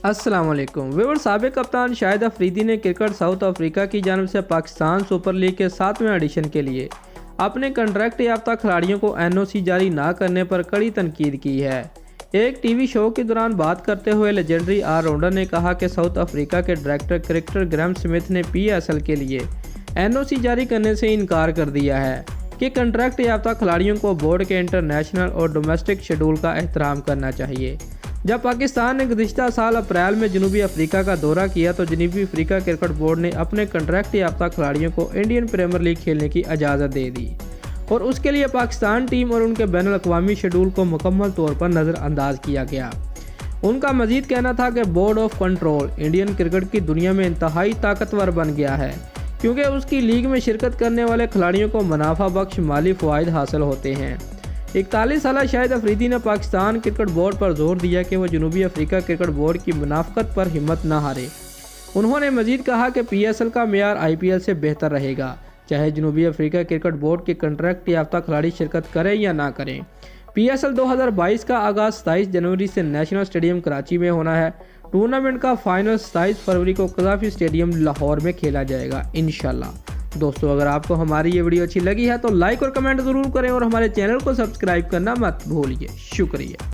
अस्सलाम वालेकुम व्यूअर्स। साबिक कप्तान शाहिद अफरीदी ने क्रिकेट साउथ अफ्रीका की जानिब से पाकिस्तान सुपर लीग के 7वें एडिशन के लिए अपने कॉन्ट्रैक्ट याफ्ता खिलाड़ियों को एनओसी जारी ना करने पर कड़ी तनकीद की है। एक टीवी शो के दौरान बात करते हुए लेजेंडरी ऑलराउंडर ने कहा कि साउथ अफ्रीका के डायरेक्टर क्रिकेटर ग्राहम स्मिथ ने पीएसएल के लिए एनओसी जारी करने से इनकार कर दिया है कि कॉन्ट्रैक्ट याफ्ता खिलाड़ियों को बोर्ड के इंटरनेशनल और डोमेस्टिक शेड्यूल का एहतराम करना चाहिए। जब पाकिस्तान ने गुज़िश्ता साल अप्रैल में जनूबी अफ्रीका का दौरा किया तो जनूबी अफ्रीका क्रिकेट बोर्ड ने अपने कॉन्ट्रैक्ट याफ्ता खिलाड़ियों को इंडियन प्रीमियर लीग खेलने की इजाज़त दे दी और उसके लिए पाकिस्तान टीम और उनके बैनुल अक़वामी शेड्यूल को मुकम्मल तौर पर नज़रअंदाज किया गया। उनका मजीद कहना था कि board of control Indian cricket की दुनिया में इंतहाई ताकतवर बन गया है क्योंकि उसकी लीग में शिरकत करने वाले खिलाड़ियों को मुनाफा बख्श माली फ़वाइद हासिल होते हैं। 41 साल शाहिद अफरीदी ने पाकिस्तान क्रिकेट बोर्ड पर जोर दिया कि वह जनूबी अफ्रीका क्रिकेट बोर्ड की मुनाफकत पर हिम्मत न हारे। उन्होंने मजीद कहा कि पीएसएल का मेयार आईपीएल से बेहतर रहेगा, चाहे जनूबी अफ्रीका क्रिकेट बोर्ड के कॉन्ट्रैक्ट याफ्ता खिलाड़ी शिरकत करें या ना करें। पीएसएल 2022 का आगाज़ 27 जनवरी से नेशनल स्टेडियम कराची में होना है। टूर्नामेंट का फाइनल 27 फरवरी को कज़ाफ़ी स्टेडियम लाहौर में खेला जाएगा इंशाल्लाह। दोस्तों, अगर आपको हमारी ये वीडियो अच्छी लगी है तो लाइक और कमेंट ज़रूर करें और हमारे चैनल को सब्सक्राइब करना मत भूलिए। शुक्रिया।